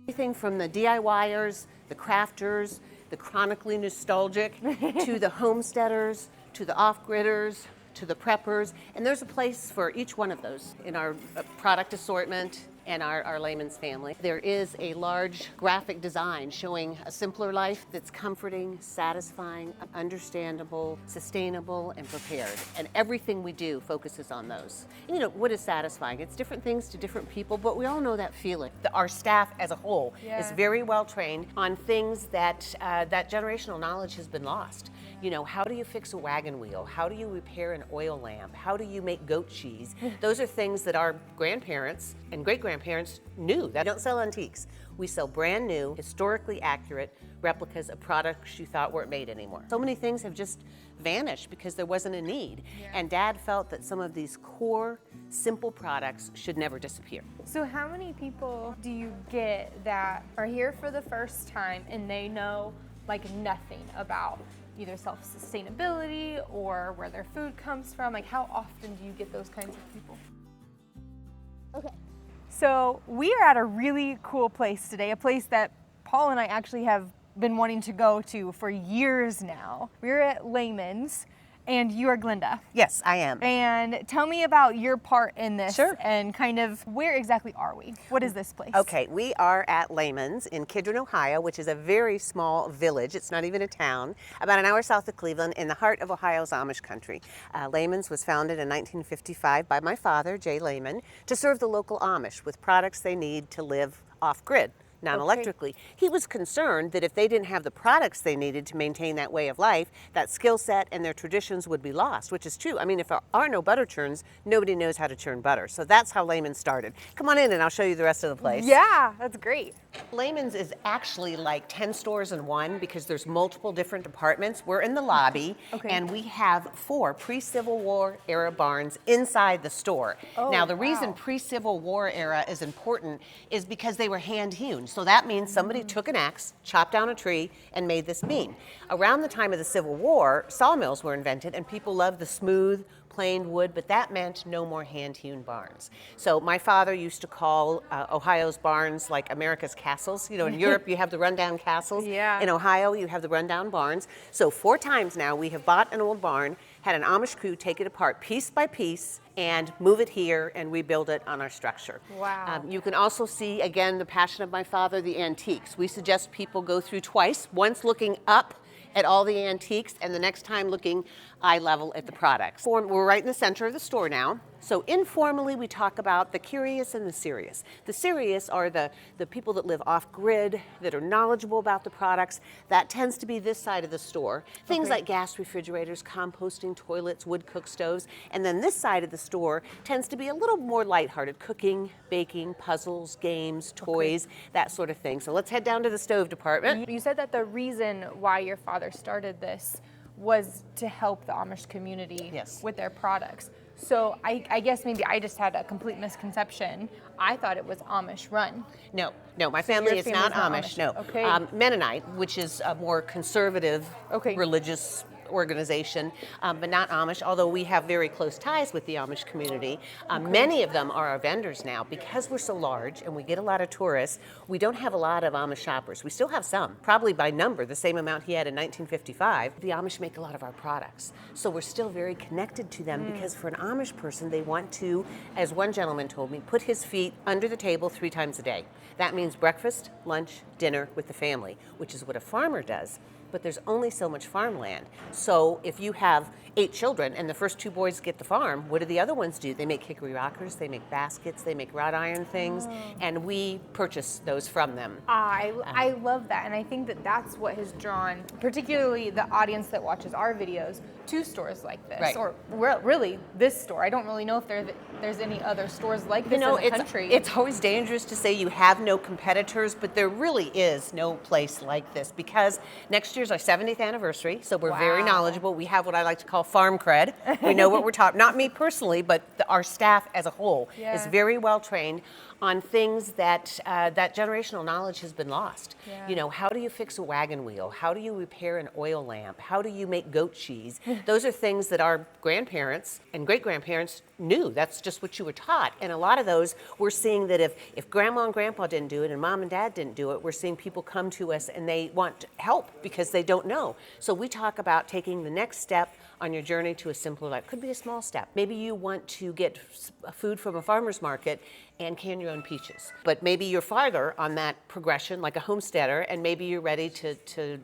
Everything from the DIYers, the crafters, the chronically nostalgic, to the homesteaders, to the off-gridders, to the preppers, and there's a place for each one of those in our product assortment and our Lehman's family. There is a large graphic design showing a simpler life that's comforting, satisfying, understandable, sustainable, and prepared. And everything we do focuses on those. You know, what is satisfying? It's different things to different people, but we all know that feeling. Our staff as a whole is very well trained on things that that generational knowledge has been lost. You know, how do you fix a wagon wheel? How do you repair an oil lamp? How do you make goat cheese? Those are things that our grandparents and great-grandparents knew. That don't sell antiques. We sell brand new, historically accurate replicas of products you thought weren't made anymore. So many things have just vanished because there wasn't a need. And Dad felt that some of these core, simple products should never disappear. So how many people do you get that are here for the first time and they know like nothing about either self-sustainability or where their food comes from? Like, how often do you get those kinds of people? Okay, so we are at a really cool place today, a place that Paul and I actually have been wanting to go to for years now. We're at Lehman's, and you are Glenda. Yes, I am. And tell me about your part in this. Sure. And kind of where exactly are we? What is this place? Okay, we are at Lehman's in Kidron, Ohio, which is a very small village. It's not even a town, about an hour south of Cleveland, in the heart of Ohio's Amish country. Lehman's was founded in 1955 by my father, Jay Lehman, to serve the local Amish with products they need to live off-grid, non-electrically. He was concerned that if they didn't have the products they needed to maintain that way of life, that skill set and their traditions would be lost, which is true. I mean, if there are no butter churns, nobody knows how to churn butter. So that's how Lehman's started. Come on in and I'll show you the rest of the place. Yeah, that's great. Lehman's is actually like 10 stores in one because there's multiple different departments. We're in the lobby and we have 4 pre-Civil War era barns inside the store. Now the reason pre-Civil War era is important is because they were hand hewn. So that means somebody took an axe, chopped down a tree, and made this beam. Around the time of the Civil War, sawmills were invented and people loved the smooth, plain wood, but that meant no more hand-hewn barns. So my father used to call Ohio's barns like America's castles. You know, in Europe you have the rundown castles. In Ohio you have the rundown barns. So 4 times now we have bought an old barn, had an Amish crew take it apart piece by piece and move it here and rebuild it on our structure. Wow. You can also see, again, the passion of my father, the antiques. We suggest people go through twice, once looking up at all the antiques and the next time looking eye level at the products. We're right in the center of the store now. So informally we talk about the curious and the serious. The serious are the people that live off grid, that are knowledgeable about the products. That tends to be this side of the store. Things like gas refrigerators, composting toilets, wood cook stoves. And then this side of the store tends to be a little more lighthearted, cooking, baking, puzzles, games, toys, that sort of thing. So let's head down to the stove department. You said that the reason why your father started this was to help the Amish community with their products. So I guess maybe I just had a complete misconception. I thought it was Amish run. No, my family is not Amish. No, Mennonite, which is a more conservative religious organization, but not Amish, although we have very close ties with the Amish community. Many of them are our vendors now. Because we're so large and we get a lot of tourists, we don't have a lot of Amish shoppers. We still have some, probably by number, the same amount he had in 1955. The Amish make a lot of our products. So we're still very connected to them because for an Amish person, they want to, as one gentleman told me, put his feet under the table 3 times a day. That means breakfast, lunch, dinner with the family, which is what a farmer does. But there's only so much farmland. So if you have 8 children and the first 2 boys get the farm, what do the other ones do? They make hickory rockers, they make baskets, they make wrought iron things, and we purchase those from them. I love that, and I think that that's what has drawn particularly the audience that watches our videos to stores like this, or really this store. I don't really know if there's any other stores like this in the country. It's always dangerous to say you have no competitors, but there really is no place like this because next year's our 70th anniversary, so we're very knowledgeable. We have what I like to call farm cred. We know what we're talking. Not me personally, but our staff as a whole is very well trained on things that that generational knowledge has been lost. Yeah. You know, how do you fix a wagon wheel? How do you repair an oil lamp? How do you make goat cheese? Those are things that our grandparents and great-grandparents knew. That's just what you were taught. And a lot of those, we're seeing that if grandma and grandpa didn't do it and mom and dad didn't do it, we're seeing people come to us and they want help because they don't know. So we talk about taking the next step on your journey to a simpler life. Could be a small step. Maybe you want to get food from a farmer's market and can your own peaches. But maybe you're farther on that progression, like a homesteader, and maybe you're ready to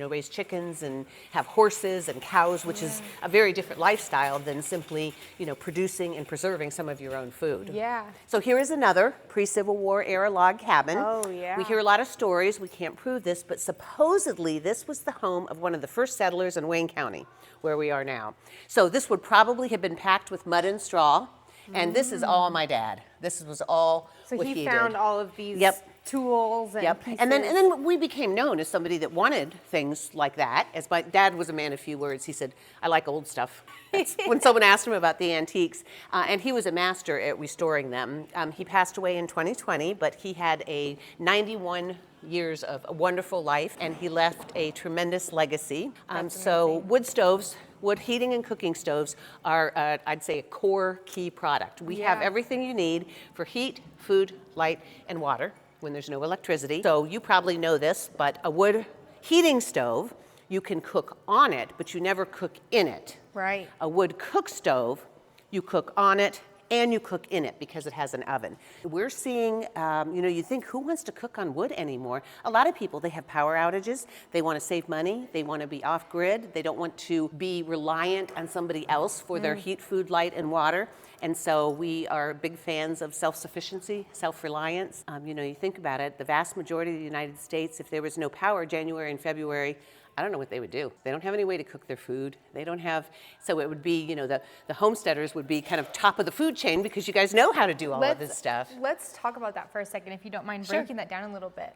raise chickens and have horses and cows, which is a very different lifestyle than simply, producing and preserving some of your own food. Yeah. So here is another pre-Civil War era log cabin. Oh, yeah. We hear a lot of stories. We can't prove this, but supposedly this was the home of one of the first settlers in Wayne County, where we are now. So this would probably have been packed with mud and straw. And this is all my dad. This was all what he did. So he found all of these tools and pieces. And then we became known as somebody that wanted things like that. As my dad was a man of few words, he said, "I like old stuff." That's when someone asked him about the antiques. And he was a master at restoring them. He passed away in 2020, but he had a 91 years of a wonderful life, and he left a tremendous legacy. So wood stoves, wood heating and cooking stoves are, I'd say, a core key product. We have everything you need for heat, food, light, and water when there's no electricity. So you probably know this, but a wood heating stove, you can cook on it, but you never cook in it. Right. A wood cook stove, you cook on it and you cook in it because it has an oven. We're seeing, you think, who wants to cook on wood anymore? A lot of people, they have power outages. They want to save money. They want to be off grid. They don't want to be reliant on somebody else for their heat, food, light, and water. And so we are big fans of self-sufficiency, self-reliance. You think about it, the vast majority of the United States, if there was no power January and February, I don't know what they would do. They don't have any way to cook their food. They don't have, so it would be, the homesteaders would be kind of top of the food chain because you guys know how to do all of this stuff. Let's talk about that for a second, if you don't mind breaking that down a little bit.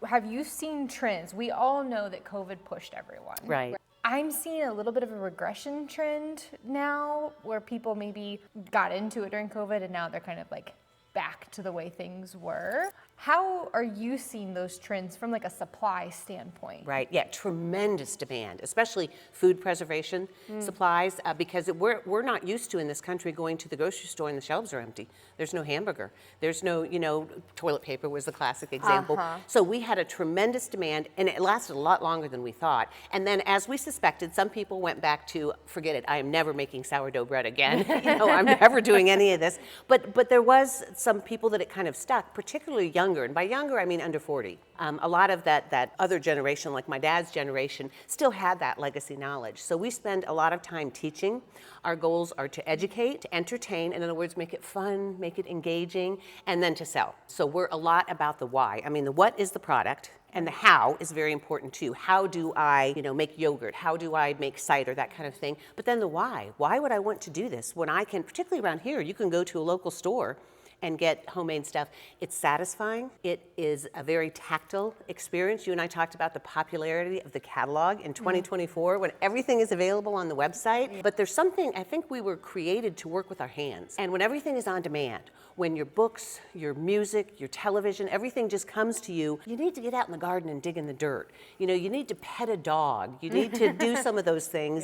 Have you seen trends? We all know that COVID pushed everyone. Right. I'm seeing a little bit of a regression trend now where people maybe got into it during COVID and now they're kind of like back to the way things were. How are you seeing those trends from like a supply standpoint? Right, yeah, tremendous demand, especially food preservation supplies, because we're not used to in this country going to the grocery store and the shelves are empty. There's no hamburger. There's no, toilet paper was the classic example. So we had a tremendous demand and it lasted a lot longer than we thought. And then as we suspected, some people went back to, forget it, I am never making sourdough bread again. I'm never doing any of this. But there was some people that it kind of stuck, particularly younger. And by younger, I mean under 40. A lot of that other generation, like my dad's generation, still had that legacy knowledge. So we spend a lot of time teaching. Our goals are to educate, to entertain, in other words, make it fun, make it engaging, and then to sell. So we're a lot about the why. I mean, the what is the product, and the how is very important too. How do I, make yogurt? How do I make cider? That kind of thing. But then the why. Why would I want to do this when I can, particularly around here, you can go to a local store and get homemade stuff. It's satisfying. It is a very tactile experience. You and I talked about the popularity of the catalog in 2024 when everything is available on the website. But there's something, I think we were created to work with our hands. And when everything is on demand, when your books, your music, your television, everything just comes to you, you need to get out in the garden and dig in the dirt. You need to pet a dog. You need to do some of those things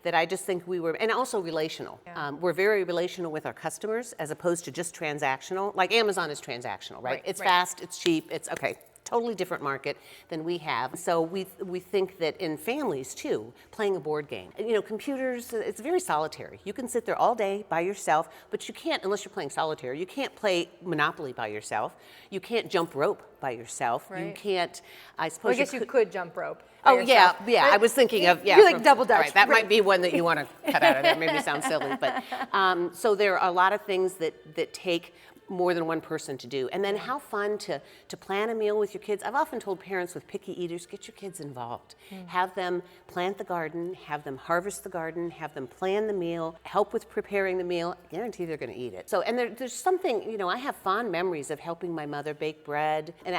that I just think we were, and also relational. We're very relational with our customers as opposed to just transactional. Like Amazon is transactional, right? It's fast, it's cheap, it's okay. Totally different market than we have. So we think that in families too, playing a board game. Computers, it's very solitary. You can sit there all day by yourself, but you can't, unless you're playing solitaire, you can't play Monopoly by yourself. You can't jump rope by yourself. Right. You can't, I suppose. Well, I guess you could jump rope. Oh, yeah. I was thinking of, You like double dutch. Right, that might be one that you want to cut out of there. Maybe sounds silly, but so there are a lot of things that take more than one person to do. And then how fun to plan a meal with your kids. I've often told parents with picky eaters, get your kids involved. Have them plant the garden, have them harvest the garden, have them plan the meal, help with preparing the meal. I guarantee they're going to eat it. So, and there's something, I have fond memories of helping my mother bake bread. And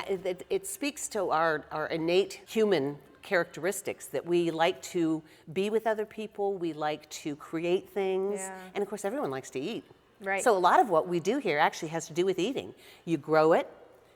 it speaks to our innate human characteristics that we like to be with other people, we like to create things, and of course everyone likes to eat. Right. So a lot of what we do here actually has to do with eating. You grow it,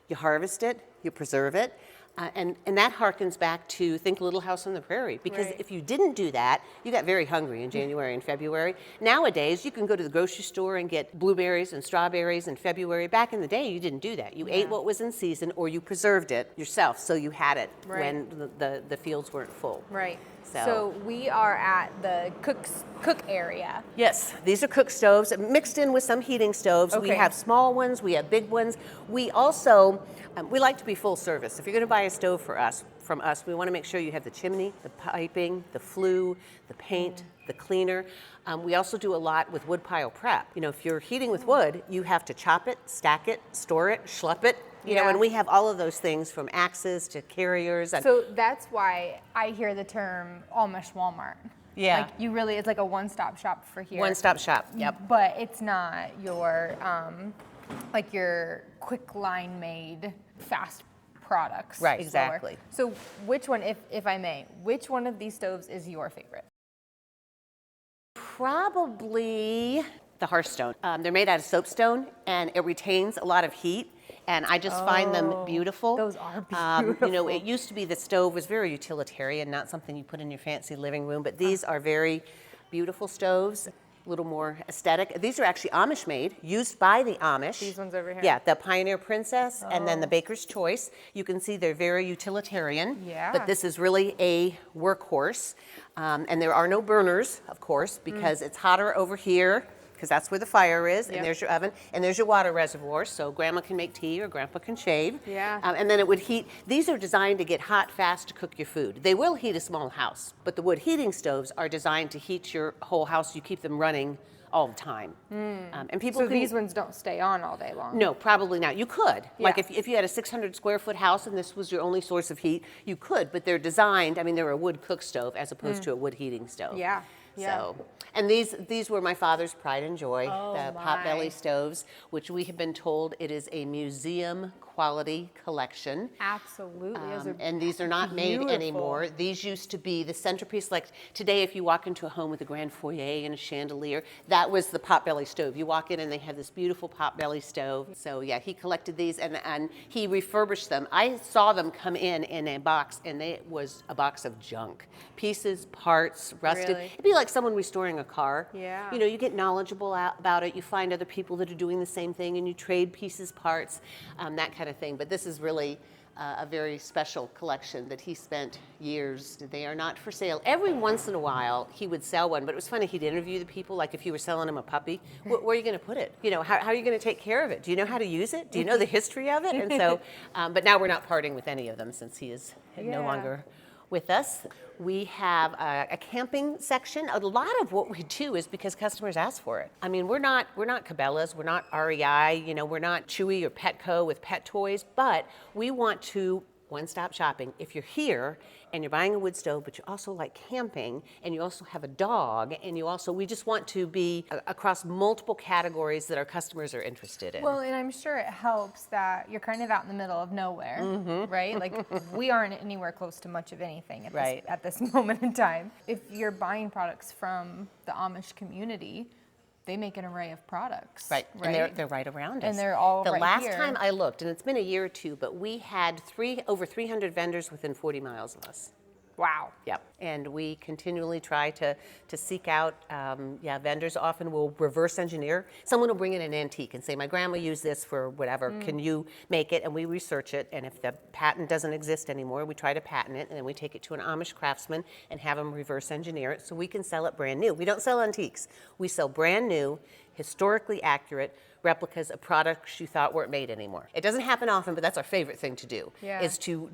you harvest it, you preserve it, and that harkens back to think Little House on the Prairie. Because Right. if you didn't do that, you got very hungry in January and February. Nowadays, you can go to the grocery store and get blueberries and strawberries in February. Back in the day, you didn't do that. You ate what was in season, or you preserved it yourself, so you had it Right. when the fields weren't full. Right. So- So we are at the cook area. Yes, these are cook stoves mixed in with some heating stoves. We Okay. have small ones, we have big ones. We also, we like to be full service. If you're gonna buy a stove from us, we wanna make sure you have the chimney, the piping, the flue, the paint, the cleaner. We also do a lot with wood pile prep. You know, if you're heating with wood, you have to chop it, stack it, store it, schlep it. You know, Yeah. and we have all of those things from axes to carriers. And So that's why I hear the term Amish Walmart. Yeah. Like you really, it's like a one-stop shop for here. one-stop shop, yep. But it's not your, like your quick line made fast products. Right, slower. exactly. So which one, if I may, which one of these stoves is your favorite? Probably the Hearthstone. They're made out of soapstone, and it retains a lot of heat, and I just find them beautiful. those are You know, it used to be the stove was very utilitarian, not something you put in your fancy living room, but these are very beautiful stoves, a little more aesthetic. These are actually Amish made, used by the Amish. These ones over here? Yeah, the Pioneer Princess and then the Baker's Choice. You can see they're very utilitarian, Yeah. but this is really a workhorse. And there are no burners, of course, because it's hotter over here, because that's where the fire is, Yep. and there's your oven, and there's your water reservoir, so grandma can make tea or grandpa can shave. Yeah. And then it would heat. These are designed to get hot fast to cook your food. They will heat a small house, but the wood heating stoves are designed to heat your whole house. You keep them running all the time. And people So can these ones don't stay on all day long. no, probably not. You could. Like Yeah. if you had a 600 square foot house and this was your only source of heat, you could, but they're designed, I mean, they're a wood cook stove as opposed to a wood heating stove. Yeah, yeah. So, and these were my father's pride and joy, Oh, the my. potbelly stoves, which we have been told it is a museum quality collection. Absolutely. Those are And these are not made beautiful. anymore. These used to be the centerpiece. Like today, if you walk into a home with a grand foyer and a chandelier, that was the potbelly stove. You walk in and they have this beautiful potbelly stove. So yeah, he collected these and he refurbished them. I saw them come in a box, and it was a box of junk. Pieces, parts, rusted. Really? It'd be like someone restoring a car. Yeah. You know, you get knowledgeable about it. You find other people that are doing the same thing, and you trade pieces, parts, that kind of thing. But this is really a very special collection that he spent years. They are not for sale. Every once in a while, he would sell one, but it was funny. He'd interview the people, like if you were selling him a puppy, where are you going to put it? You know, how are you going to take care of it? Do you know how to use it? Do you know the history of it? And so, but now we're not parting with any of them since he is no Yeah. longer with us. We have a camping section. A lot of what we do is because customers ask for it. I mean, we're not Cabela's, we're not REI, you know, we're not Chewy or Petco with pet toys, but we want to one-stop shopping. If you're here and you're buying a wood stove, but you also like camping, and you also have a dog, and we just want to be across multiple categories that our customers are interested in. Well, and I'm sure it helps that you're kind of out in the middle of nowhere, right? Like we aren't anywhere close to much of anything at this moment in time. If you're buying products from the Amish community, they make an array of products. Right, and they're right around us. And they're all the right last here. time I looked, and it's been a year or two, but we had over 300 vendors within 40 miles of us. Wow. Yep, and we continually try to seek out, vendors often will reverse engineer. Someone will bring in an antique and say, my grandma used this for whatever, can you make it? And we research it, and if the patent doesn't exist anymore, we try to patent it, and then we take it to an Amish craftsman and have them reverse engineer it so we can sell it brand new. We don't sell antiques. We sell brand new, historically accurate replicas of products you thought weren't made anymore. It doesn't happen often, but that's our favorite thing to do, is to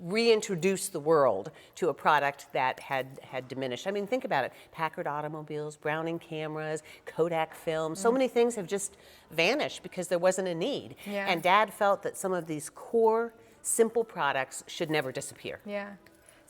reintroduce the world to a product that had diminished. I mean, think about it. Packard automobiles, Browning cameras, Kodak film, so many things have just vanished because there wasn't a need. Yeah. And Dad felt that some of these core, simple products should never disappear. Yeah.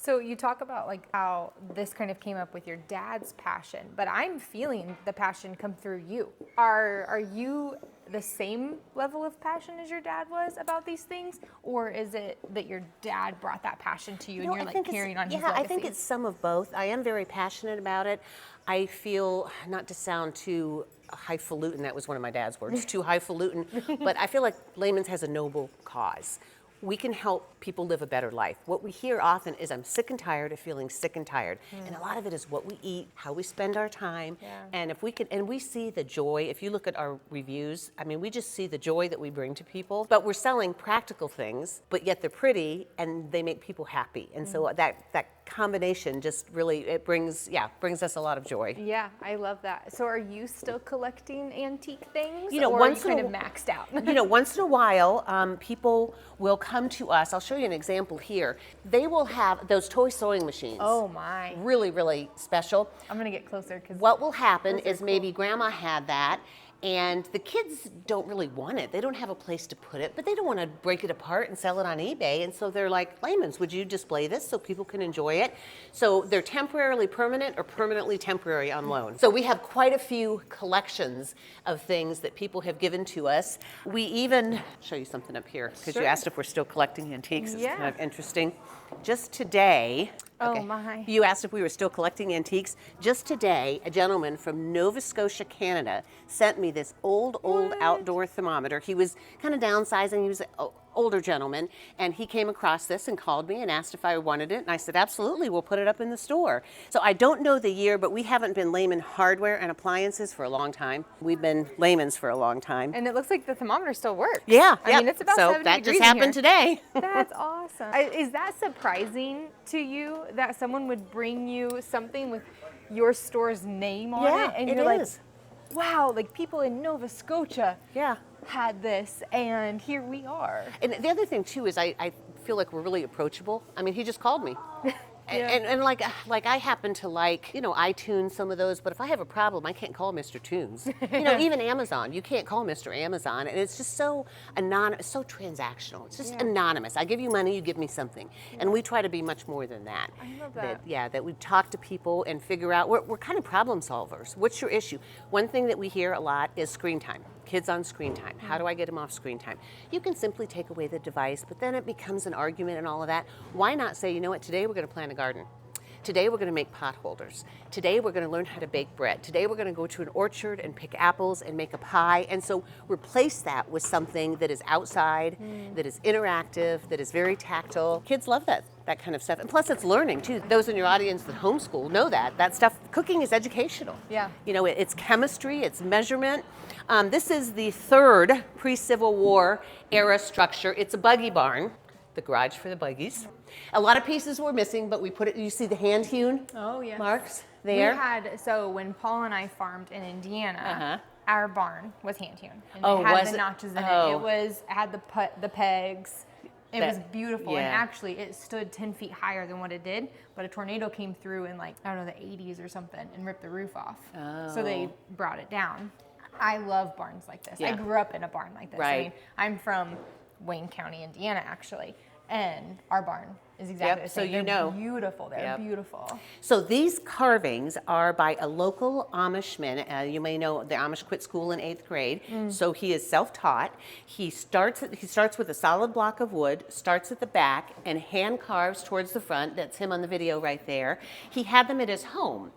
So you talk about like how this kind of came up with your dad's passion, but I'm feeling the passion come through you. Are you the same level of passion as your dad was about these things, or is it that your dad brought that passion to you and you're like carrying on his legacy? I think it's some of both. I am very passionate about it. I feel, not to sound too highfalutin. That was one of my dad's words, too highfalutin. But I feel like Lehman's has a noble cause. We can help people live a better life. What we hear often is, I'm sick and tired of feeling sick and tired. And a lot of it is what we eat, how we spend our time. And if we can, and we see the joy, if you look at our reviews, I mean, we just see the joy that we bring to people. But we're selling practical things, but yet they're pretty and they make people happy. And so that combination just really, it brings us a lot of joy. Yeah, I love that. So are you still collecting antique things? You know, or once are you in kind of maxed out? You know, once in a while, people will come to us. I'll show you an example here. They will have those toy sewing machines. Oh my. Really, really special. I'm gonna get closer because What will happen is maybe grandma had that and the kids don't really want it. They don't have a place to put it, but they don't want to break it apart and sell it on eBay. And so they're like, Lehman's, would you display this so people can enjoy it? So they're temporarily permanent or permanently temporary on loan. So we have quite a few collections of things that people have given to us. We even, show you something up here, because you asked if we're still collecting antiques. It's kind of interesting. Just today, Oh my. you asked if we were still collecting antiques. Just today, a gentleman from Nova Scotia, Canada, sent me this old outdoor thermometer. He was kind of downsizing. He was an older gentleman, and he came across this and called me and asked if I wanted it. And I said, absolutely, we'll put it up in the store. So I don't know the year, but we haven't been Lehman hardware and appliances for a long time. We've been Lehman's for a long time. And it looks like the thermometer still works. Yeah, I mean, it's about 70 that degrees just in happened here. today. That's awesome. Is that surprising to you that someone would bring you something with your store's name on it? And you're like, wow, like people in Nova Scotia had this and here we are. And the other thing too is I feel like we're really approachable. I mean, he just called me. And like I happen to like, you know, iTunes, some of those, but if I have a problem, I can't call Mr. Tunes. You know, even Amazon, you can't call Mr. Amazon, and it's just so anonymous, so transactional. It's just anonymous. I give you money, you give me something. And we try to be much more than that. I love that. That we talk to people and figure out, we're kind of problem solvers. What's your issue? One thing that we hear a lot is screen time. Kids on screen time. How do I get them off screen time? You can simply take away the device, but then it becomes an argument and all of that. Why not say, you know what, today we're going to plant a garden. Today we're going to make pot holders. Today we're going to learn how to bake bread. Today we're going to go to an orchard and pick apples and make a pie. And so replace that with something that is outside, that is interactive, that is very tactile. Kids love that kind of stuff. And plus it's learning too. Those in your audience that homeschool know that stuff. Cooking is educational. Yeah. You know, it's chemistry, it's measurement. This is the third pre-Civil War era structure. It's a buggy barn, the garage for the buggies. A lot of pieces were missing, but we put it, you see the hand-hewn marks there? We had, so when Paul and I farmed in Indiana, our barn was hand-hewn. And Oh, it had was the it? notches in Oh. it had the pegs. It was beautiful, and yeah. actually it stood 10 feet higher than what it did, but a tornado came through in like, I don't know, the 80s or something and ripped the roof off. So they brought it down. I love barns like this. I grew up in a barn like this. I mean, I'm from Wayne County, Indiana, actually, and our barn is exactly the so same. you They're know. beautiful. They're beautiful. So these carvings are by a local Amishman. You may know the Amish quit school in 8th grade, so he is self-taught. He starts with a solid block of wood, starts at the back, and hand carves towards the front. That's him on the video right there. He had them at his home.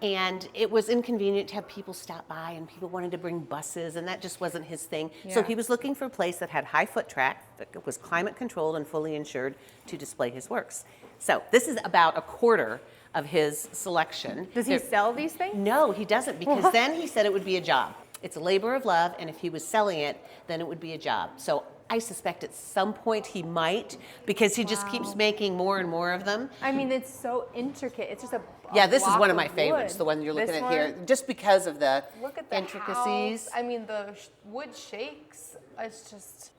And it was inconvenient to have people stop by, and people wanted to bring buses, and that just wasn't his thing. So he was looking for a place that had high foot traffic, that was climate controlled and fully insured to display his works. So this is about a quarter of his selection. Does he sell these things? No, he doesn't, because then he said it would be a job. It's a labor of love, and if he was selling it, then it would be a job. So I suspect at some point he might, because he just keeps making more and more of them. I mean, it's so intricate. It's just a This is block one of my wood. favorites, the one you're looking This at here, one? just because of the Look at the intricacies. house. I mean, the wood shakes. It's just,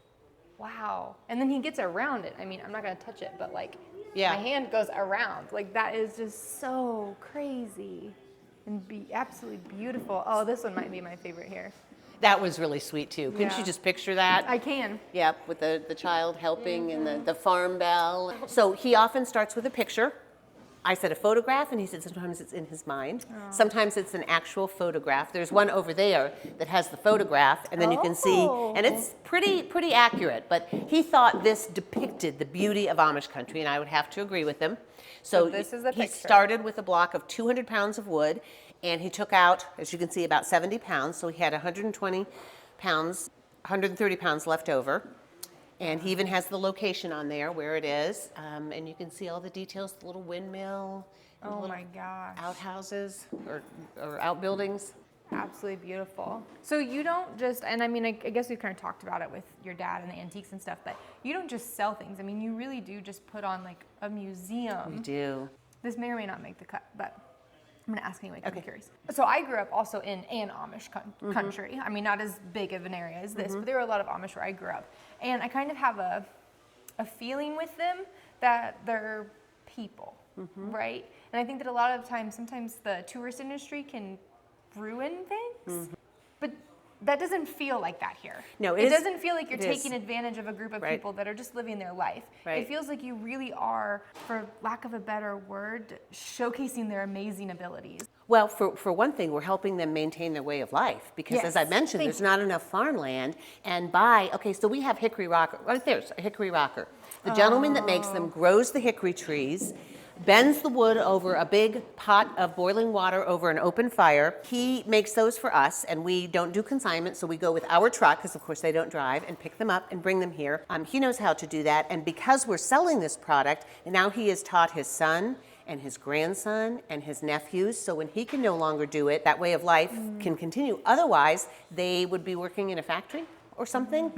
wow. And then he gets around it. I mean, I'm not going to touch it, but like, my hand goes around. Like, that is just so crazy and absolutely beautiful. Oh, this one might be my favorite here. That was really sweet too. Couldn't you just picture that? I can. Yep, with the child helping and the farm bell. So he often starts with a picture. I said a photograph, and he said sometimes it's in his mind. Sometimes it's an actual photograph. There's one over there that has the photograph, and then you can see, and it's pretty accurate. But he thought this depicted the beauty of Amish country, and I would have to agree with him. So this is the he picture. started with a block of 200 pounds of wood, And he took out, as you can see, about 70 pounds. So he had 120 pounds, 130 pounds left over. And he even has the location on there where it is. And you can see all the details, the little windmill, and Oh little my gosh. outhouses or outbuildings. Absolutely beautiful. So you don't just, and I mean, I guess we kind of talked about it with your dad and the antiques and stuff, but you don't just sell things. I mean, you really do just put on like a museum. We do. This may or may not make the cut, but I'm gonna ask anyway, 'cause Okay. I'm curious. So I grew up also in an Amish country. I mean, not as big of an area as this, but there were a lot of Amish where I grew up. And I kind of have a feeling with them that they're people, right? And I think that a lot of times, sometimes the tourist industry can ruin things, but that doesn't feel like that here. No, it doesn't feel like you're it is. taking advantage of a group of Right. people that are just living their life. Right. It feels like you really are, for lack of a better word, showcasing their amazing abilities. Well, for one thing, we're helping them maintain their way of life because, Yes. as I mentioned, Thank there's not enough farmland. And so we have hickory rocker. Right there's a hickory rocker. The gentleman that makes them grows the hickory trees, bends the wood over a big pot of boiling water over an open fire. He makes those for us, and we don't do consignment, so we go with our truck, because of course they don't drive, and pick them up and bring them here. He knows how to do that, and because we're selling this product, and now he has taught his son and his grandson and his nephews, so when he can no longer do it, that way of life can continue. Otherwise, they would be working in a factory or something,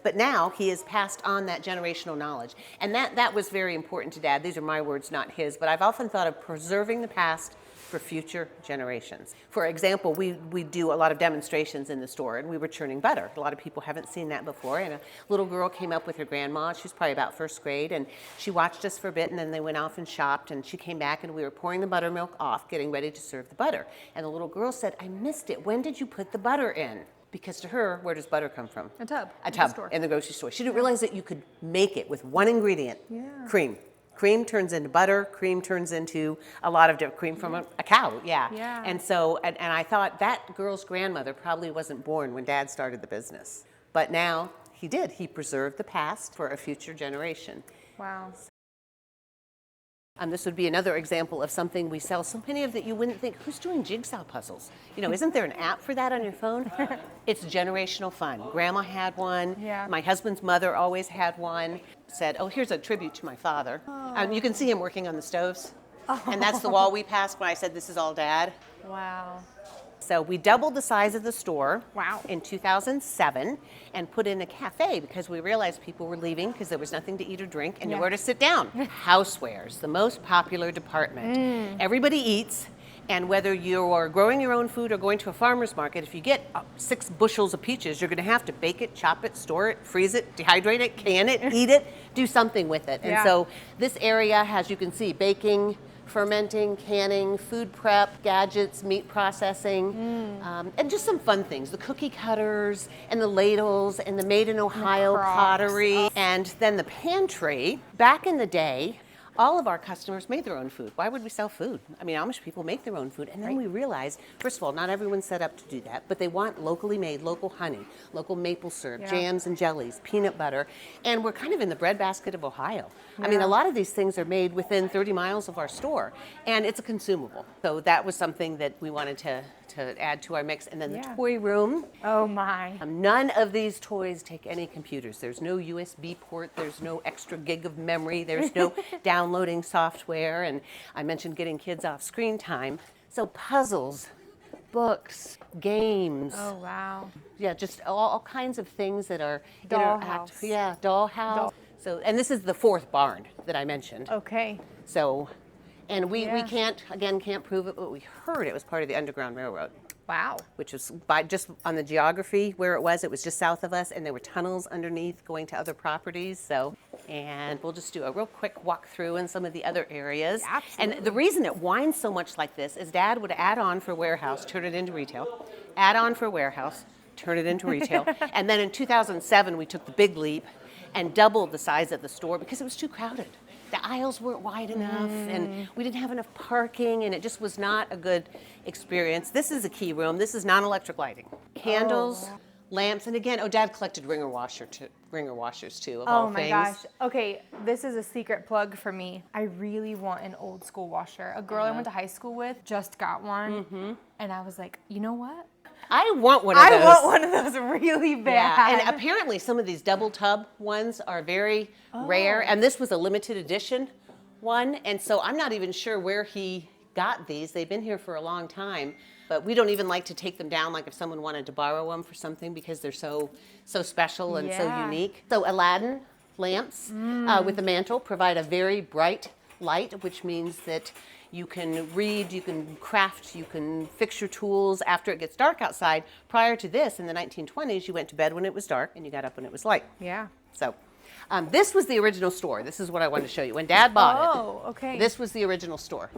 but now he has passed on that generational knowledge. And that was very important to Dad. These are my words, not his, but I've often thought of preserving the past for future generations. For example, we do a lot of demonstrations in the store, and we were churning butter. A lot of people haven't seen that before, and a little girl came up with her grandma. She was probably about first grade, and she watched us for a bit, and then they went off and shopped, and she came back, and we were pouring the buttermilk off, getting ready to serve the butter. And the little girl said, "I missed it. When did you put the butter in?" Because to her, where does butter come from? A tub. A in the tub store. in the grocery store. She didn't realize that you could make it with one ingredient, Yeah. cream. Cream turns into butter. Cream turns into a lot of different cream from a cow. Yeah. Yeah. And so, and I thought that girl's grandmother probably wasn't born when Dad started the business, but now he did. He preserved the past for a future generation. Wow. This would be another example of something we sell so many of that you wouldn't think, who's doing jigsaw puzzles? You know, isn't there an app for that on your phone? It's generational fun. Grandma had one. Yeah. My husband's mother always had one. Said, oh, here's a tribute to my father. You can see him working on the stoves. And that's the wall we passed when I said, this is all Dad. Wow. So we doubled the size of the store Wow. in 2007 and put in a cafe because we realized people were leaving because there was nothing to eat or drink and Yeah. nowhere to sit down. Housewares, the most popular department. Everybody eats, and whether you're growing your own food or going to a farmer's market, if you get 6 bushels of peaches, you're going to have to bake it, chop it, store it, freeze it, dehydrate it, can it, eat it, do something with it. And Yeah. so this area has, you can see, baking, fermenting, canning, food prep, gadgets, meat processing, and just some fun things. The cookie cutters and the ladles and the made in Ohio crocks. pottery. And then the pantry. Back in the day, all of our customers made their own food. Why would we sell food? I mean, Amish people make their own food. And then we realized, first of all, not everyone's set up to do that, but they want locally made, local honey, local maple syrup, Yeah. jams and jellies, peanut butter. And we're kind of in the breadbasket of Ohio. I mean, Yeah. a lot of these things are made within 30 miles of our store, and it's a consumable. So that was something that we wanted to add to our mix. And then the Yeah. toy room. Oh my. None of these toys take any computers. There's no USB port. There's no extra gig of memory. There's no downloading software. And I mentioned getting kids off screen time. So puzzles, books, games. Oh wow. Yeah, just all kinds of things that are interactive. Dollhouse. Yeah, dollhouse. So, and this is the 4th barn that I mentioned. Okay. So, and we Yeah. can't prove it, but we heard it was part of the Underground Railroad, Wow. which was by just on the geography where it was just south of us, and there were tunnels underneath going to other properties. So, and we'll just do a real quick walk through in some of the other areas. Absolutely. And the reason it winds so much like this is Dad would add on for warehouse, turn it into retail, add on for warehouse, turn it into retail. And then in 2007, we took the big leap and doubled the size of the store because it was too crowded. The aisles weren't wide enough, and we didn't have enough parking, and it just was not a good experience. This is a key room. This is non-electric lighting. Candles, lamps, and again, Dad collected ringer washers too, of Oh all my things. gosh. Okay, this is a secret plug for me. I really want an old school washer. A girl I went to high school with just got one, and I was like, you know what? I want one of those. I want one of those really bad. Yeah, and apparently some of these double tub ones are very rare, and this was a limited edition one, and so I'm not even sure where he got these. They've been here for a long time, but we don't even like to take them down like if someone wanted to borrow them for something because they're so special and so Yeah. unique. So Aladdin lamps with the mantle provide a very bright light, which means that you can read, you can craft, you can fix your tools after it gets dark outside. Prior to this, in the 1920s, you went to bed when it was dark and you got up when it was light. Yeah. So this was the original store. This is what I wanted to show you. When Dad bought it, Oh, okay. this was the original store.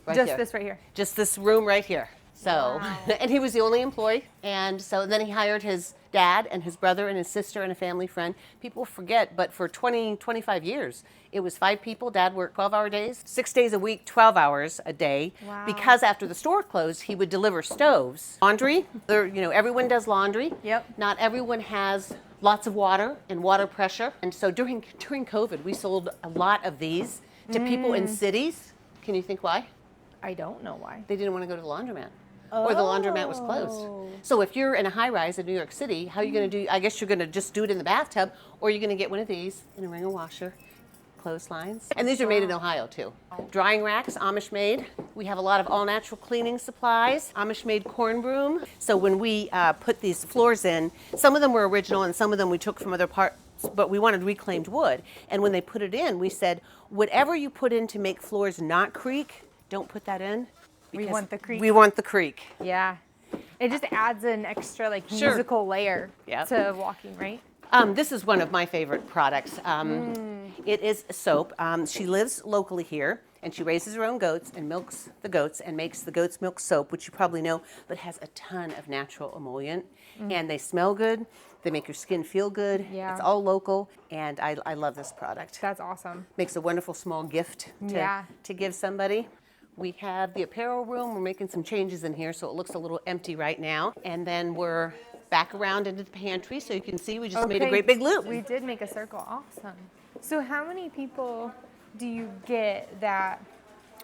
Right Just here. this right here. Just this room right here. So, Wow. and he was the only employee. And so then he hired his dad and his brother and his sister and a family friend. People forget, but for 20, 25 years, it was 5 people. Dad worked 12-hour days, 6 days a week, 12 hours a day. Wow. Because after the store closed, he would deliver stoves. Laundry, everyone does laundry. Yep. Not everyone has lots of water and water pressure. And so during COVID, we sold a lot of these to people in cities. Can you think why? I don't know why. They didn't want to go to the laundromat. Or the laundromat was closed. So if you're in a high rise in New York City, how are you going to do? I guess you're going to just do it in the bathtub, or you're going to get one of these in a ringer washer, clotheslines. And these are made in Ohio too. Drying racks, Amish made. We have a lot of all natural cleaning supplies, Amish made corn broom. So when we put these floors in, some of them were original and some of them we took from other parts, but we wanted reclaimed wood. And when they put it in, we said, whatever you put in to make floors not creak, don't put that in. We want the creak. We want the creak. Yeah. It just adds an extra Sure. musical layer Yeah. to walking, right? This is one of my favorite products. It is soap. She lives locally here, and she raises her own goats and milks the goats and makes the goat's milk soap, which you probably know, but has a ton of natural emollient. And they smell good. They make your skin feel good. Yeah. It's all local, and I love this product. That's awesome. Makes a wonderful small gift to give somebody. We have the apparel room. We're making some changes in here, so it looks a little empty right now. And then we're back around into the pantry, so you can see we just made a great big loop. We did make a circle. Awesome. So how many people do you get that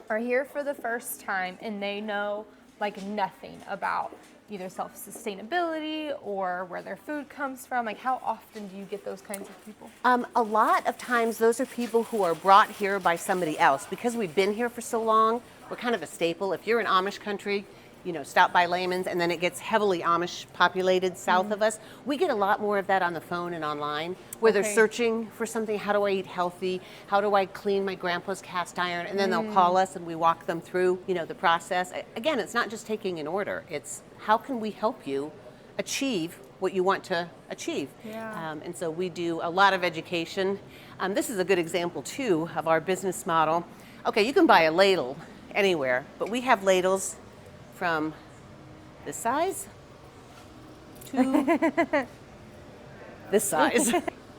are here for the first time and they know like nothing about either self-sustainability or where their food comes from? Like how often do you get those kinds of people? A lot of times those are people who are brought here by somebody else. Because we've been here for so long, we're kind of a staple. If you're in Amish country, stop by Lehman's, and then it gets heavily Amish populated south of us. We get a lot more of that on the phone and online, where they're searching for something. How do I eat healthy? How do I clean my grandpa's cast iron? And then they'll call us and we walk them through, the process. Again, it's not just taking an order. It's how can we help you achieve what you want to achieve? Yeah. And so we do a lot of education. This is a good example too of our business model. Okay, you can buy a ladle anywhere, but we have ladles from this size to this size.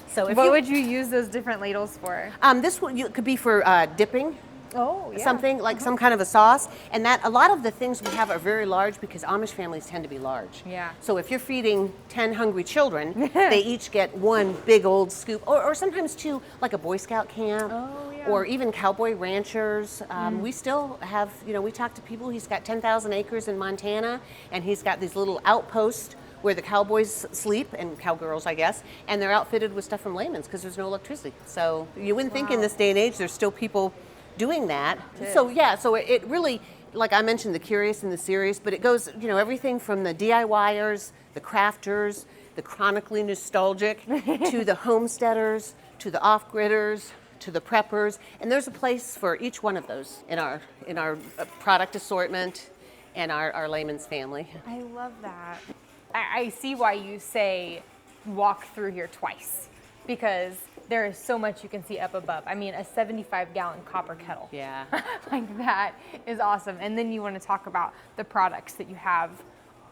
So if What would you use those different ladles for? this one could be for dipping Oh, yeah. something like some kind of a sauce, and that a lot of the things we have are very large because Amish families tend to be large. Yeah. So if you're feeding 10 hungry children, they each get one big old scoop, or sometimes two, like a Boy Scout camp, Oh, yeah. or even cowboy ranchers. We still have, we talk to people. He's got 10,000 acres in Montana, and he's got these little outposts where the cowboys sleep, and cowgirls, I guess, and they're outfitted with stuff from Lehman's because there's no electricity. So you wouldn't think in this day and age there's still people doing that. So yeah, so it really, like I mentioned, the curious and the serious, but it goes, everything from the DIYers, the crafters, the chronically nostalgic, to the homesteaders, to the off-gridders, to the preppers, and there's a place for each one of those in our product assortment and our Lehman's family. I love that. I see why you say walk through here twice, because there is so much you can see up above. I mean, a 75-gallon copper kettle. Yeah. Like that is awesome. And then you want to talk about the products that you have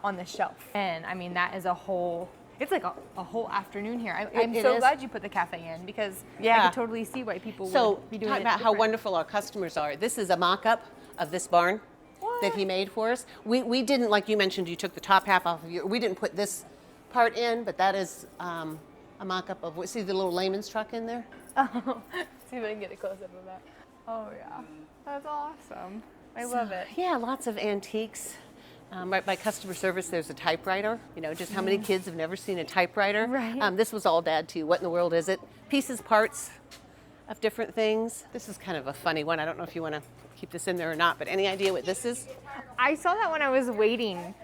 on the shelf. And I mean, that is it's like a whole afternoon here. I'm It so is. glad you put the cafe in, because I Yeah. can totally see why people So would be doing talk it about how different. wonderful our customers are. This is a mock-up of this barn that he made for us. We didn't, like you mentioned, you took the top half off of we didn't put this part in, but that is a mock-up of, see the little Lehman's truck in there? Oh, see if I can get a close-up of that. Oh yeah, that's awesome. I love it. Yeah, lots of antiques. Right by customer service, there's a typewriter. You know, just how many kids have never seen a typewriter? Right. This was all Dad too. What in the world is it? Pieces, parts of different things. This is kind of a funny one. I don't know if you want to keep this in there or not, but any idea what this is? I saw that when I was waiting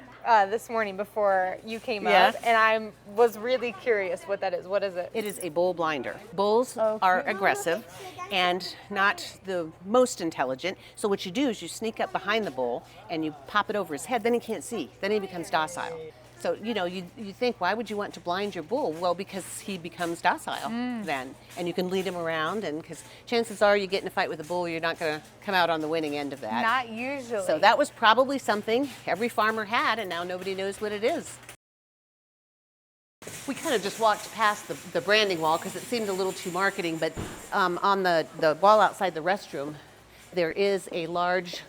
this morning before you came Yeah. up, and I was really curious what that is. What is it? It is a bull blinder. Bulls are aggressive and not the most intelligent. So what you do is you sneak up behind the bull and you pop it over his head. Then he can't see. Then he becomes docile. So, you know, you think, why would you want to blind your bull? Well, because he becomes docile then. And you can lead him around, and because chances are you get in a fight with a bull, you're not going to come out on the winning end of that. Not usually. So that was probably something every farmer had, and now nobody knows what it is. We kind of just walked past the branding wall because it seemed a little too marketing, but on the wall outside the restroom, there is a large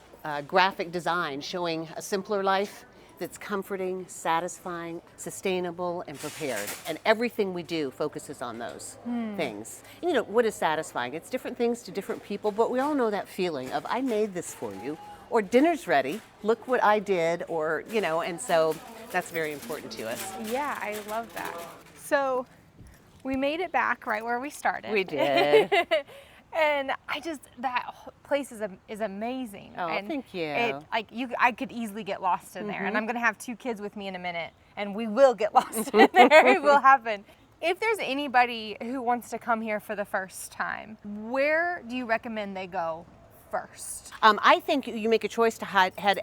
graphic design showing a simpler life that's comforting, satisfying, sustainable, and prepared. And everything we do focuses on those things. You know, what is satisfying? It's different things to different people, but we all know that feeling of, I made this for you, or dinner's ready, look what I did, or, you know, and so that's very important to us. Yeah, I love that. So we made it back right where we started. We did. And that place is amazing. Oh, and thank you. I could easily get lost in there. And I'm gonna have 2 kids with me in a minute, and we will get lost in there. It will happen. If there's anybody who wants to come here for the first time, where do you recommend they go first? I think you make a choice to head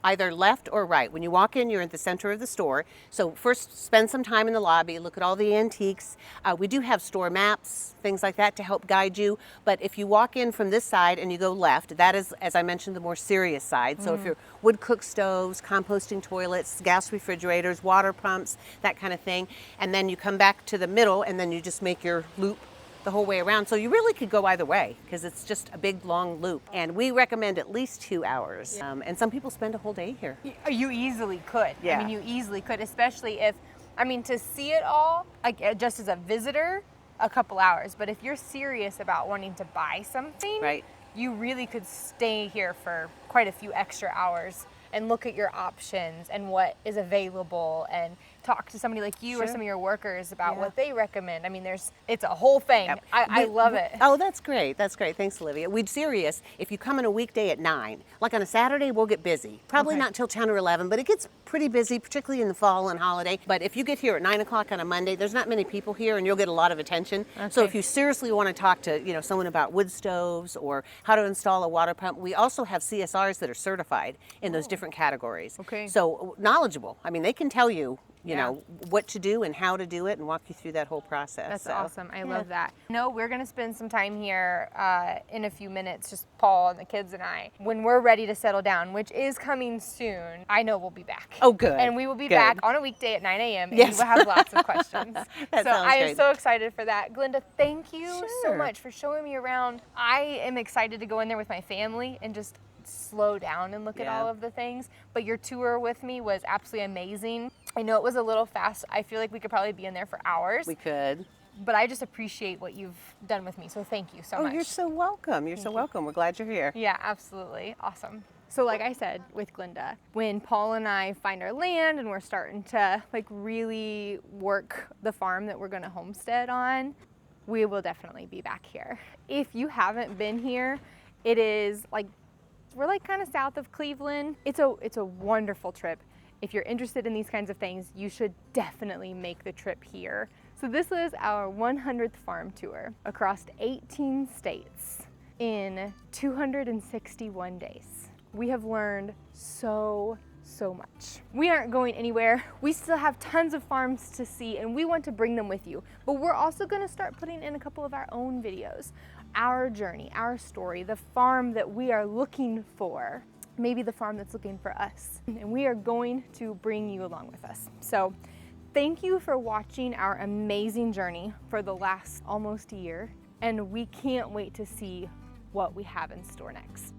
either left or right. When you walk in, you're at the center of the store. So first, spend some time in the lobby, look at all the antiques. We do have store maps, things like that to help guide you. But if you walk in from this side and you go left, that is, as I mentioned, the more serious side. So if you're wood cook stoves, composting toilets, gas refrigerators, water pumps, that kind of thing. And then you come back to the middle and then you just make your loop the whole way around. So you really could go either way because it's just a big long loop. And we recommend at least 2 hours. And some people spend a whole day here. You easily could. Yeah. I mean, you easily could, especially if, to see it all, like just as a visitor, a couple hours. But if you're serious about wanting to buy something, Right. you really could stay here for quite a few extra hours and look at your options and what is available and talk to somebody like you or some of your workers about what they recommend. I mean, it's a whole thing. Yep. I love it. Oh, that's great. That's great. Thanks, Olivia. We'd serious if you come in a weekday at 9. Like on a Saturday, we'll get busy. Probably not till 10 or 11, but it gets pretty busy, particularly in the fall and holiday. But if you get here at 9 o'clock on a Monday, there's not many people here and you'll get a lot of attention. So if you seriously want to talk to, someone about wood stoves or how to install a water pump, we also have CSRs that are certified in those different categories. Okay. So knowledgeable. I mean, they can tell you, what to do and how to do it and walk you through that whole process. That's awesome. I love that. No, we're going to spend some time here in a few minutes, just Paul and the kids and I. When we're ready to settle down, which is coming soon, I know we'll be back. Oh, good. And we will be Good. back on a weekday at 9 a.m. and Yes. we will have lots of questions. That so sounds I am great. so excited for that. Glenda, thank you so Sure. much for showing me around. I am excited to go in there with my family and just slow down and look at all of the things. But your tour with me was absolutely amazing. I know it was a little fast. I feel like we could probably be in there for hours. We could. But I just appreciate what you've done with me. So thank you so much. Oh, you're so welcome. You're so welcome. We're glad you're here. Yeah, absolutely. Awesome. So like I said with Glenda, when Paul and I find our land and we're starting to really work the farm that we're going to homestead on, we will definitely be back here. If you haven't been here, it is we're kind of south of Cleveland. It's a wonderful trip. If you're interested in these kinds of things, you should definitely make the trip here. So this was our 100th farm tour across 18 states in 261 days. We have learned so much. We aren't going anywhere. We still have tons of farms to see and we want to bring them with you. But we're also going to start putting in a couple of our own videos. Our journey, our story, the farm that we are looking for, maybe the farm that's looking for us. And we are going to bring you along with us. So thank you for watching our amazing journey for the last almost year. And we can't wait to see what we have in store next.